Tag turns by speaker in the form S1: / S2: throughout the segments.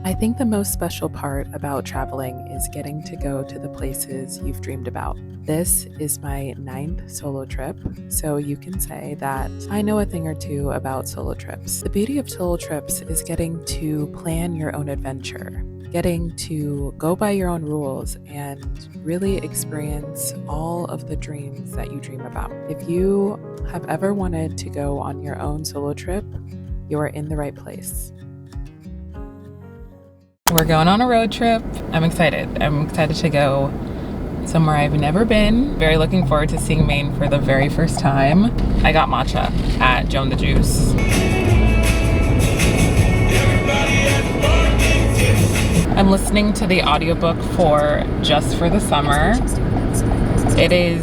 S1: I think the most special part about traveling is getting to go to the places you've dreamed about. This is my 9th solo trip, so you can say that I know a thing or two about solo trips. The beauty of solo trips is getting to plan your own adventure, getting to go by your own rules and really experience all of the dreams that you dream about. If you have ever wanted to go on your own solo trip, you are in the right place. We're going on a road trip. I'm excited. I'm excited to go somewhere I've never been. Very looking forward to seeing Maine for the very first time. I got matcha at Joan the Juice. I'm listening to the audiobook for Just for the Summer. It is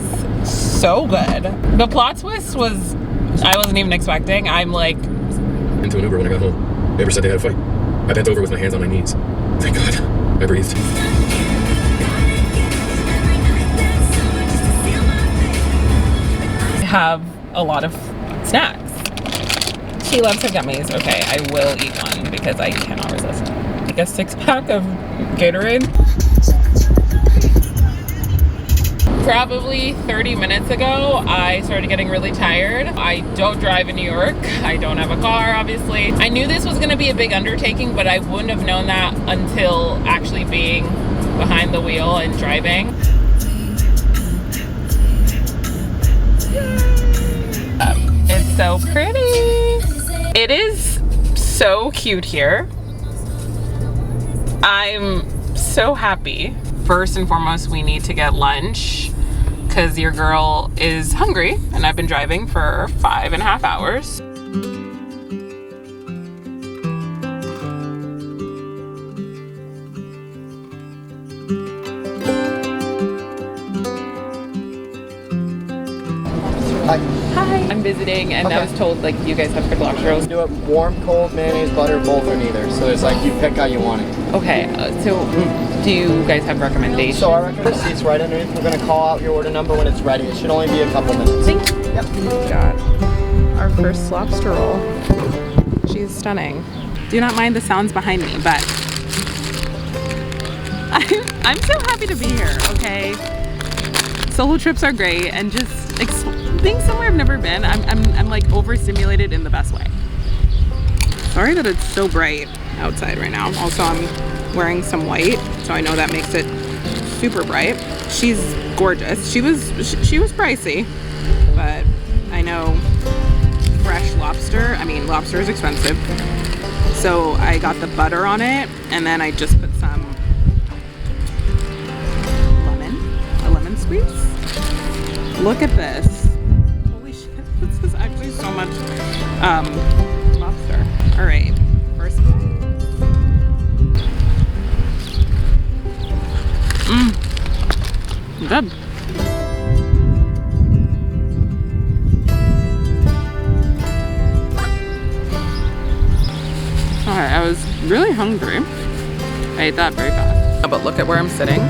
S1: so good. The plot twist was, I wasn't even expecting. I'm like...
S2: Into an Uber when I got home. Neighbor said they had a fight. I bent over with my hands on my knees. Thank God, I breathed.
S1: I have a lot of snacks. She loves her gummies. Okay, I will eat one because I cannot resist. Like a 6-pack of Gatorade. Probably 30 minutes ago, I started getting really tired. I don't drive in New York. I don't have a car, obviously. I knew this was gonna be a big undertaking, but I wouldn't have known that until actually being behind the wheel and driving. It's so pretty. It is so cute here. I'm so happy. First and foremost, we need to get lunch because your girl is hungry and I've been driving for 5.5 hours.
S3: Hi.
S1: Hi. I'm visiting and I was told like you guys have good lobster rolls.
S3: Do it warm, cold, mayonnaise, butter, both or neither. So it's like you pick how you want it.
S1: Okay, so do you guys have recommendations?
S3: So our receipt is right underneath. We're gonna call out your order number when it's ready. It should only be a couple minutes.
S1: Thank you.
S3: Yep.
S1: God. Our first lobster roll. She's stunning. Do not mind the sounds behind me, but I'm so happy to be here, okay? Solo trips are great and just being somewhere I've never been, I'm like overstimulated in the best way. Sorry that it's so bright outside right now. Also, I'm wearing some white, so I know that makes it super bright. She's gorgeous. She was pricey, but I know fresh lobster. I mean, lobster is expensive, so I got the butter on it, and then I just put some a lemon squeeze. Look at this. Holy shit, this is actually so much lobster. All right, first bite. Good. Alright, I was really hungry. I ate that very fast. But look at where I'm sitting.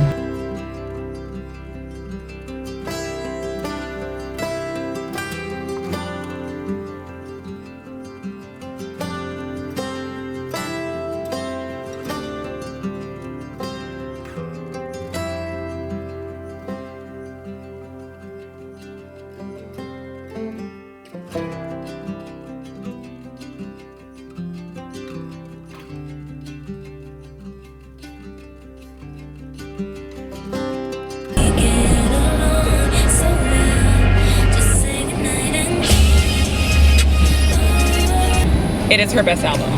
S1: It is her best album.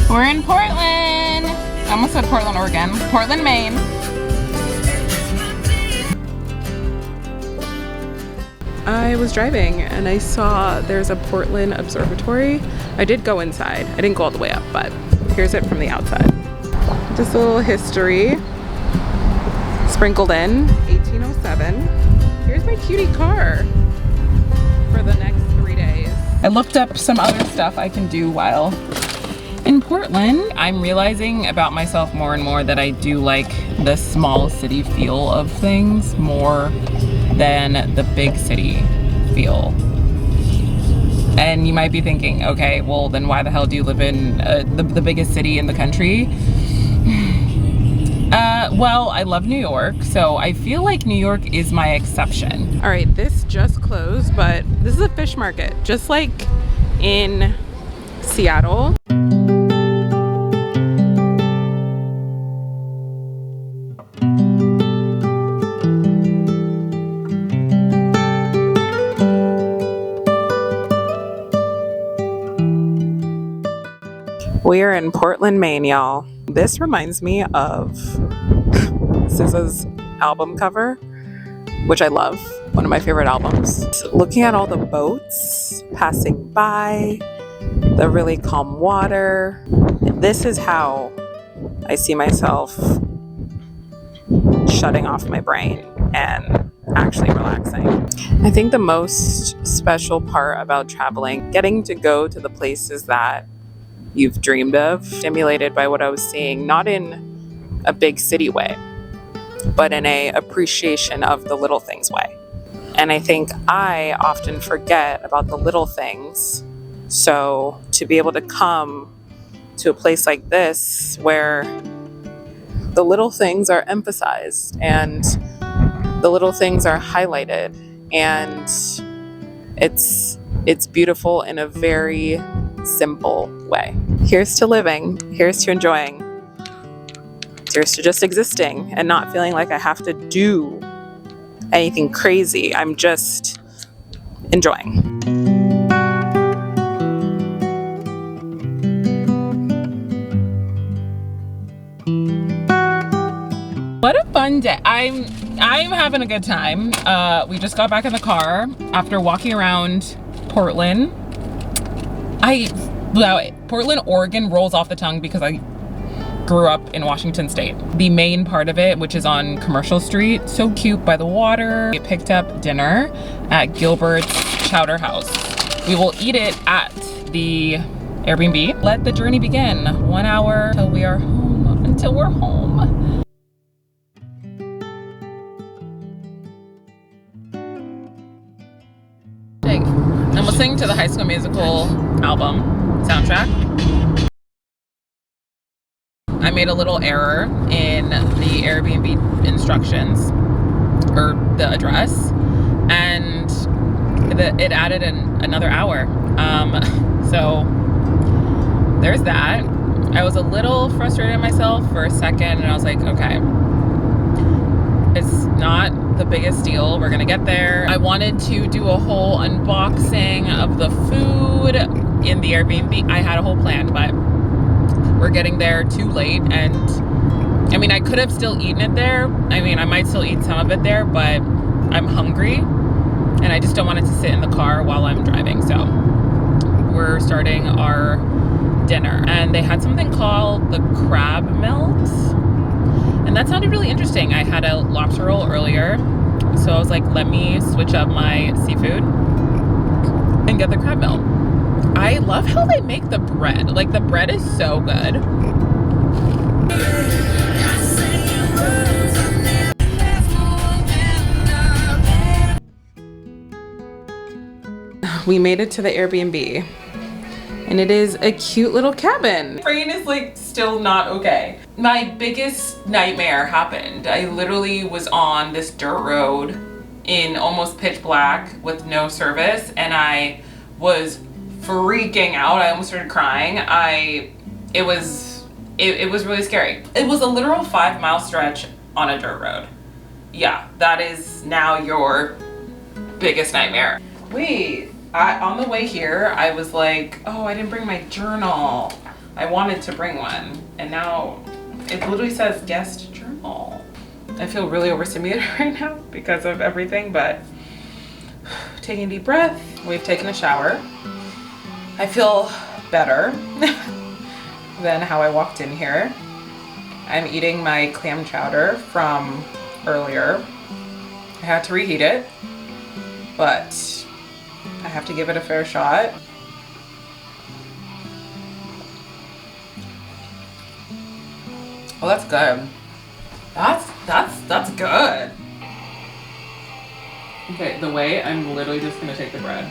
S1: We're in Portland. I almost said Portland, Oregon. Portland, Maine. I was driving and I saw there's a Portland observatory. I did go inside. I didn't go all the way up, but here's it from the outside. Just a little history sprinkled in. 1807. Here's my cutie car for the next 3 days. I looked up some other stuff I can do while in Portland. I'm realizing about myself more and more that I do like the small city feel of things more than the big city feel. And you might be thinking, okay, well then why the hell do you live in the biggest city in the country? Well, I love New York, so I feel like New York is my exception. All right, this just closed, but this is a fish market, just like in Seattle. We are in Portland, Maine, y'all. This reminds me of SZA's album cover, which I love, one of my favorite albums. Looking at all the boats passing by, the really calm water. This is how I see myself shutting off my brain and actually relaxing. I think the most special part about traveling, getting to go to the places that you've dreamed of, stimulated by what I was seeing, not in a big city way, but in a appreciation of the little things way. And I think I often forget about the little things. So to be able to come to a place like this where the little things are emphasized and the little things are highlighted, and it's beautiful in a very simple way. Here's to living, here's to enjoying, here's to just existing and not feeling like I have to do anything crazy. I'm just enjoying. What a fun day. I'm having a good time. We just got back in the car after walking around Portland. Portland, Oregon rolls off the tongue because I grew up in Washington State. The main part of it, which is on Commercial Street, so cute by the water. We picked up dinner at Gilbert's Chowder House. We will eat it at the Airbnb. Let the journey begin. 1 hour until we are home, until we're home. I'm listening to the High School Musical album soundtrack. I made a little error in the Airbnb instructions or the address, and it added another hour. So there's that. I was a little frustrated at myself for a second, and I was like, okay, it's not the biggest deal. We're gonna get there. I wanted to do a whole unboxing of the food in the Airbnb. I had a whole plan, but we're getting there too late. And I mean, I could have still eaten it there. I mean, I might still eat some of it there, but I'm hungry and I just don't want it to sit in the car while I'm driving. So we're starting our dinner, and they had something called the crab melt. And that sounded really interesting. I had a lobster roll earlier, so I was like, let me switch up my seafood and get the crab melt. I love how they make the bread. Like, the bread is so good. We made it to the Airbnb. And it is a cute little cabin. My brain is like still not okay. My biggest nightmare happened. I literally was on this dirt road in almost pitch black with no service, and I was freaking out. I almost started crying. It was really scary. It was a literal 5-mile stretch on a dirt road. Yeah, that is now your biggest nightmare. Wait. On the way here, I was like, oh, I didn't bring my journal. I wanted to bring one. And now it literally says guest journal. I feel really overstimulated right now because of everything, but taking a deep breath. We've taken a shower. I feel better than how I walked in here. I'm eating my clam chowder from earlier. I had to reheat it, but I have to give it a fair shot. Oh, that's good. That's good. Okay, the way I'm literally just gonna take the bread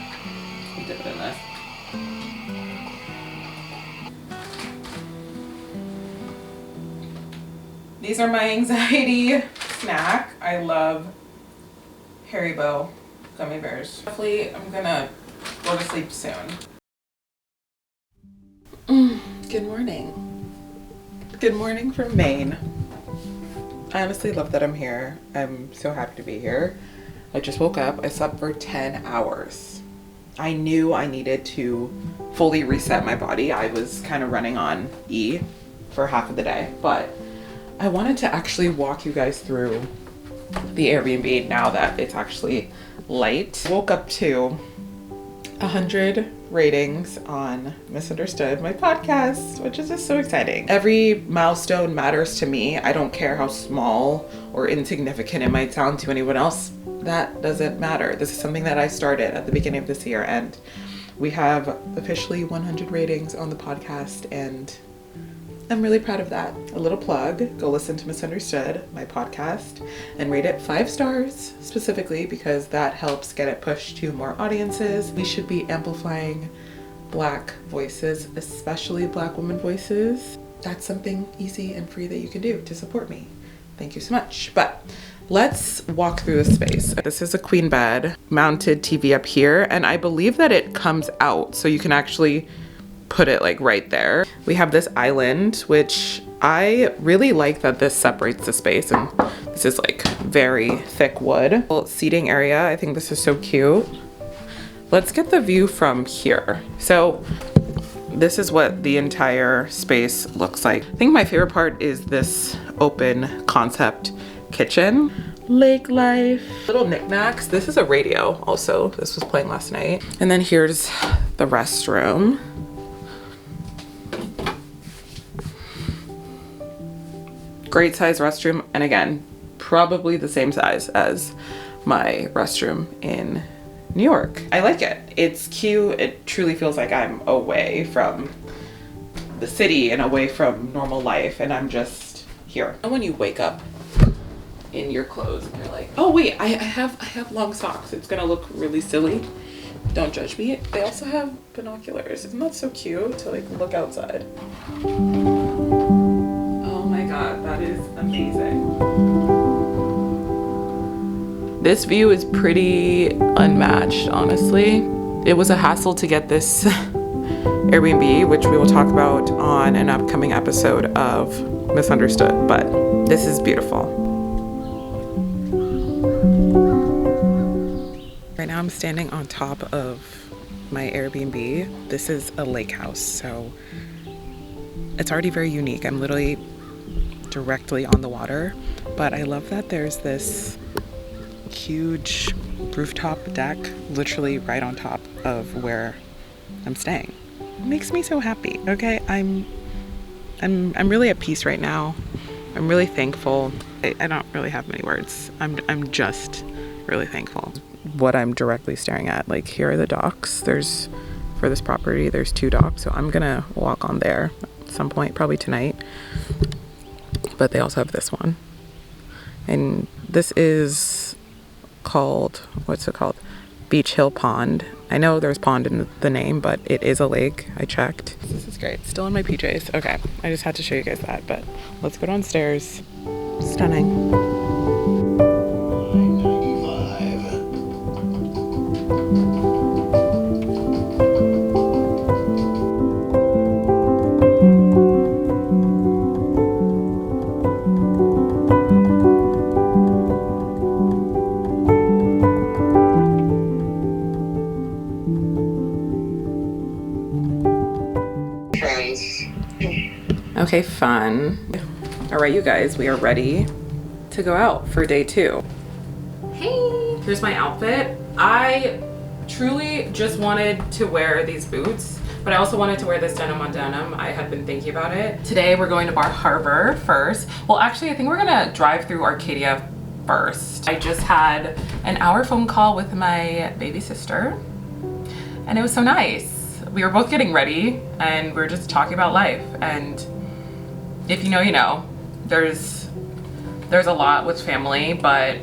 S1: and dip it in this. These are my anxiety snack. I love Haribo gummy bears. Hopefully I'm gonna go to sleep soon. Good morning. Good morning from Maine. I honestly love that I'm here. I'm so happy to be here. I just woke up. I slept for 10 hours. I knew I needed to fully reset my body. I was kind of running on E for half of the day, but I wanted to actually walk you guys through the Airbnb now that it's actually light. Woke up to 100 ratings on Misunderstood, my podcast, which is just so exciting. Every milestone matters to me. I don't care how small or insignificant it might sound to anyone else. That doesn't matter. This is something that I started at the beginning of this year, and we have officially 100 ratings on the podcast, and I'm really proud of that. A little plug, go listen to Misunderstood, my podcast, and rate it 5 stars specifically because that helps get it pushed to more audiences. We should be amplifying Black voices, especially Black women voices. That's something easy and free that you can do to support me. Thank you so much. But let's walk through the space. This is a queen bed, mounted TV up here, and I believe that it comes out so you can actually put it like right there. We have this island, which I really like that this separates the space, and this is like very thick wood. Seating area, I think this is so cute. Let's get the view from here. So this is what the entire space looks like. I think my favorite part is this open concept kitchen. Lake life, little knickknacks. This is a radio also. This was playing last night. And then here's the restroom. Great size restroom, and again, probably the same size as my restroom in New York. I like it. It's cute. It truly feels like I'm away from the city and away from normal life, and I'm just here. And when you wake up in your clothes and you're like, oh wait, I have long socks. It's gonna look really silly. Don't judge me. They also have binoculars. Isn't that so cute to like look outside? God, that is amazing. This view is pretty unmatched, honestly. It was a hassle to get this Airbnb, which we will talk about on an upcoming episode of Misunderstood, but this is beautiful. Right now I'm standing on top of my Airbnb. This is a lake house, so it's already very unique. I'm literally directly on the water, but I love that there's this huge rooftop deck literally right on top of where I'm staying. It makes me so happy. Okay, I'm really at peace right now. I'm really thankful. I don't really have many words. I'm just really thankful. What I'm directly staring at, like here are the docks. There's, for this property, there's 2 docks, so I'm gonna walk on there at some point, probably tonight. But they also have this one, and this is called, what's it called? Beach Hill Pond. I know there's pond in the name, but it is a lake. I checked. This is great. Still in my PJs. Okay, I just had to show you guys that, but let's go downstairs. Stunning. Okay, fun. All right, you guys, we are ready to go out for day 2. Hey, here's my outfit. I truly just wanted to wear these boots, but I also wanted to wear this denim on denim. I had been thinking about it. Today we're going to Bar Harbor first. Well, actually, I think we're gonna drive through Arcadia first. I just had an hour phone call with my baby sister, and it was so nice. We were both getting ready, and we were just talking about life. And if you know, you know. There's a lot with family, but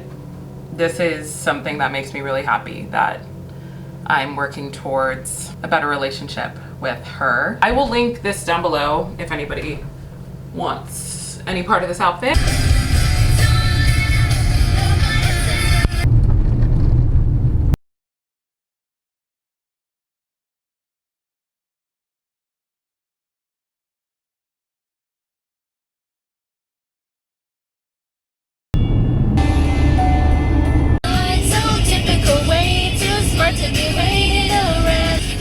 S1: this is something that makes me really happy that I'm working towards a better relationship with her. I will link this down below if anybody wants any part of this outfit.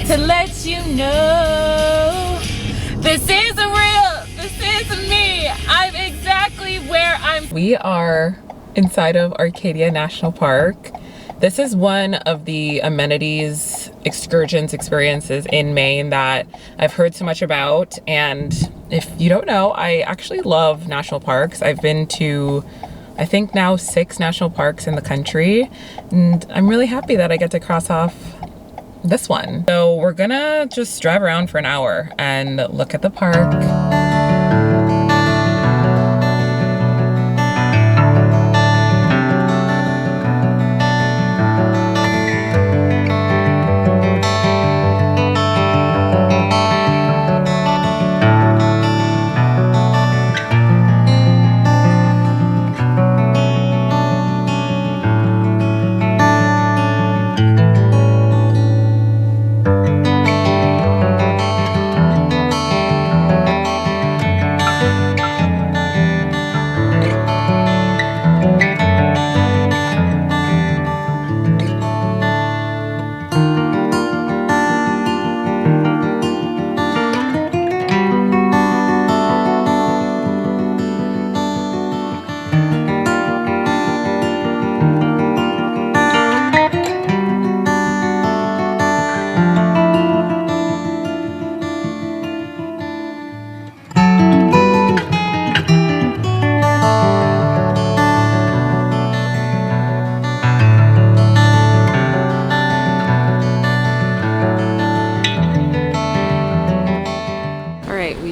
S1: To let you know, this is me. I'm exactly where We are inside of Acadia National Park. This is one of the amenities, excursions, experiences in Maine that I've heard so much about. And if you don't know, I actually love national parks. I've been to, I think now 6 national parks in the country, and I'm really happy that I get to cross off this one. So we're gonna just drive around for an hour and look at the park.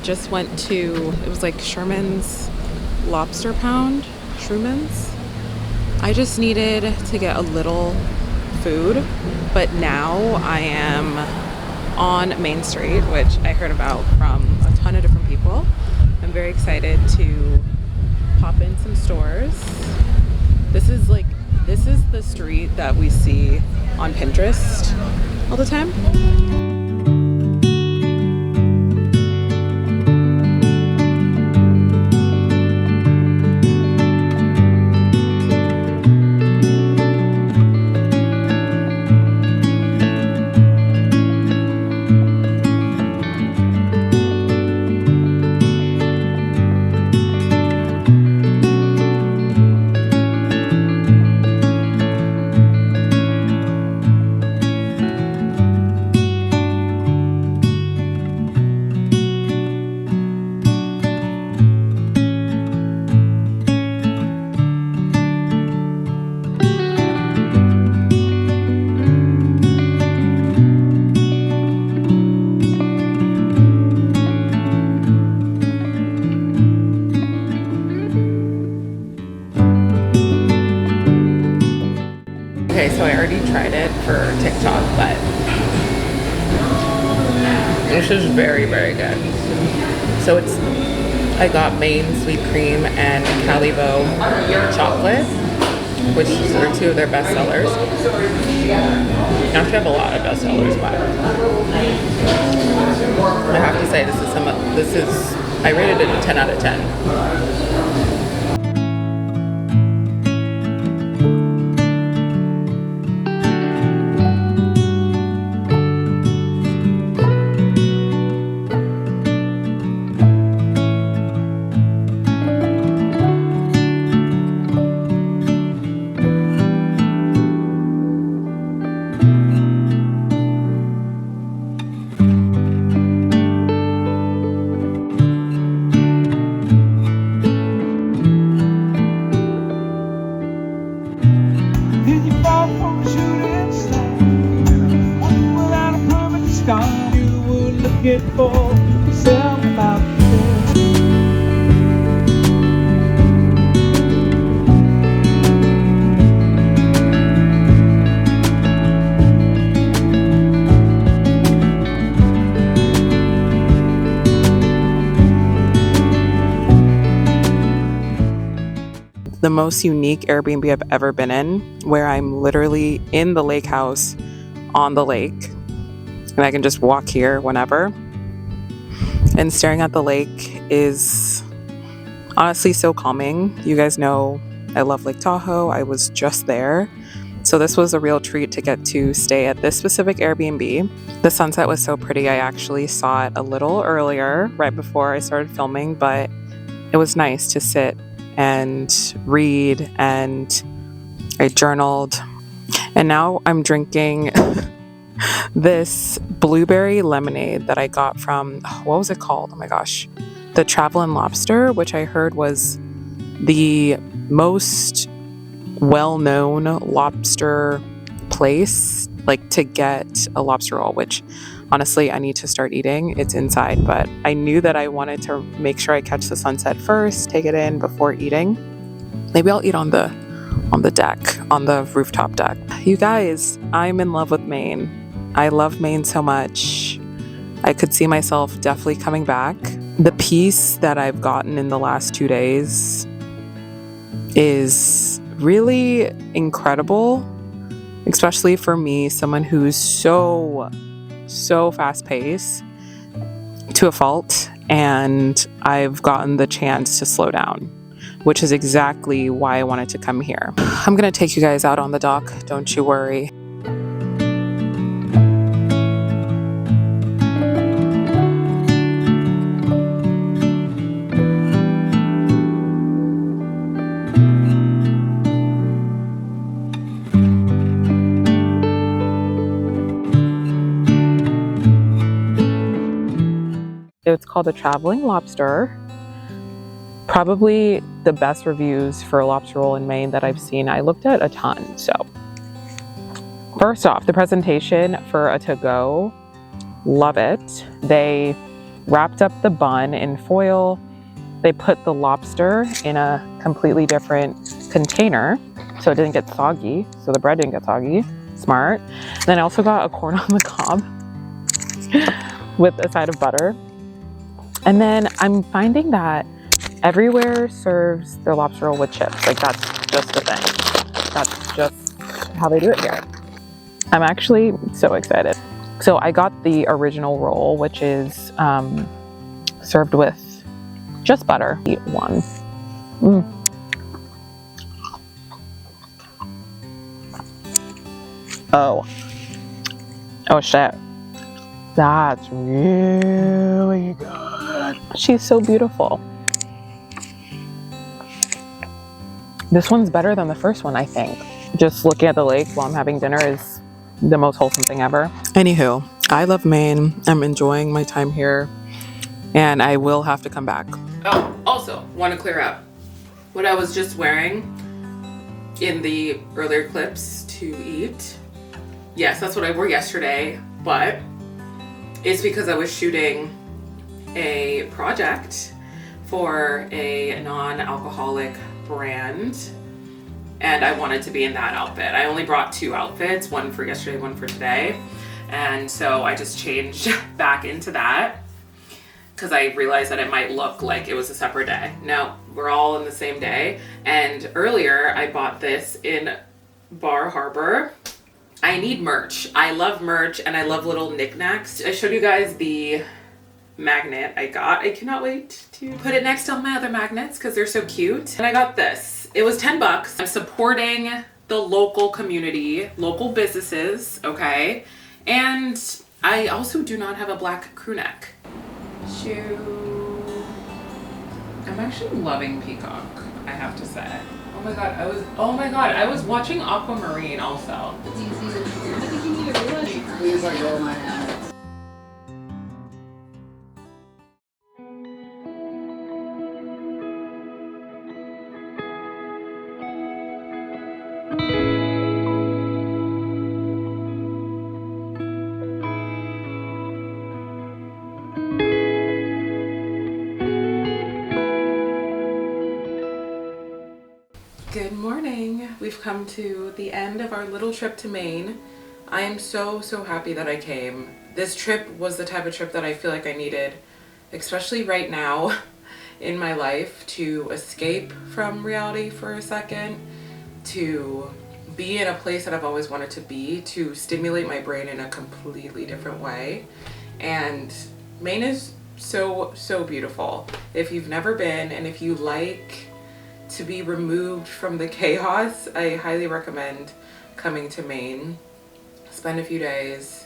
S1: Just went to, it was like Sherman's Lobster Pound, Sherman's. I just needed to get a little food, but now I am on Main Street, which I heard about from a ton of different people. I'm very excited to pop in some stores. This is the street that we see on Pinterest all the time. Okay, so I already tried it for TikTok, but this is very, very good. So I got Maine sweet cream and Calibo chocolate, which are 2 of their best sellers. They actually have a lot of best sellers, but I have to say I rated it a 10 out of 10.
S4: it for yourself out there.
S1: The most unique Airbnb I've ever been in, where I'm literally in the lake house on the lake, and I can just walk here whenever. And staring at the lake is honestly so calming. You guys know I love Lake Tahoe. I was just there. So this was a real treat to get to stay at this specific Airbnb. The sunset was so pretty. I actually saw it a little earlier, right before I started filming, but it was nice to sit and read, and I journaled. And now I'm drinking this blueberry lemonade that I got from, what was it called? Oh my gosh. The Travel and Lobster, which I heard was the most well-known lobster place, like to get a lobster roll, which honestly I need to start eating. It's inside, but I knew that I wanted to make sure I catch the sunset first, take it in before eating. Maybe I'll eat on the deck, on the rooftop deck. You guys, I'm in love with Maine. I love Maine so much. I could see myself definitely coming back. The peace that I've gotten in the last 2 days is really incredible, especially for me, someone who's so fast-paced to a fault, and I've gotten the chance to slow down, which is exactly why I wanted to come here. I'm gonna take you guys out on the dock, don't you worry. It's called the Traveling Lobster. Probably the best reviews for a lobster roll in Maine that I've seen. I looked at a ton. So first off, the presentation for a to-go, love it. They wrapped up the bun in foil. They put the lobster in a completely different container so it didn't get soggy, so the bread didn't get soggy. Smart. Then I also got a corn on the cob with a side of butter. And then I'm finding that everywhere serves their lobster roll with chips. Like, that's just the thing. That's just how they do it here. I'm actually so excited. So I got the original roll, which is served with just butter. Eat one. Oh shit. That's really good. She's so beautiful. This one's better than the first one, I think. Just looking at the lake while I'm having dinner is the most wholesome thing ever. Anywho, I love Maine. I'm enjoying my time here, and I will have to come back. Oh, also, want to clear up what I was just wearing in the earlier clips to eat. Yes, that's what I wore yesterday, but it's because I was shooting a project for a non-alcoholic brand, and I wanted to be in that outfit. I only brought 2 outfits, one for yesterday, one for today, and so I just changed back into that because I realized that it might look like it was a separate day. No, we're all in the same day. And earlier I bought this in Bar Harbor. I need merch. I love merch and I love little knickknacks. I showed you guys the magnet I got. I cannot wait to put it next to all my other magnets because they're so cute. And I got this. It was $10. I'm supporting the local community, local businesses, okay? And I also do not have a black crew neck. Shoe. I'm actually loving Peacock, I have to say. Oh my god, I was watching Aquamarine also.
S5: Please let go of my hands.
S1: Good morning. We've come to the end of our little trip to Maine. I am so happy that I came. This trip was the type of trip that I feel like I needed, especially right now in my life, to escape from reality for a second, to be in a place that I've always wanted to be, to stimulate my brain in a completely different way. And Maine is so beautiful. If you've never been, and if you like to be removed from the chaos, I highly recommend coming to Maine. Spend a few days,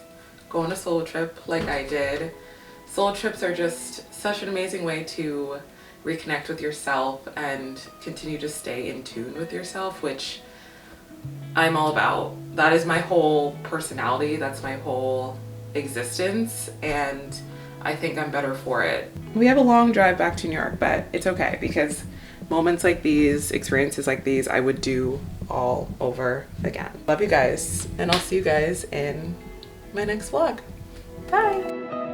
S1: go on a solo trip like I did. Solo trips are just such an amazing way to reconnect with yourself and continue to stay in tune with yourself, which I'm all about. That is my whole personality, that's my whole existence, and I think I'm better for it. We have a long drive back to New York, but it's okay because moments like these, experiences like these, I would do all over again. Love you guys, and I'll see you guys in my next vlog. Bye!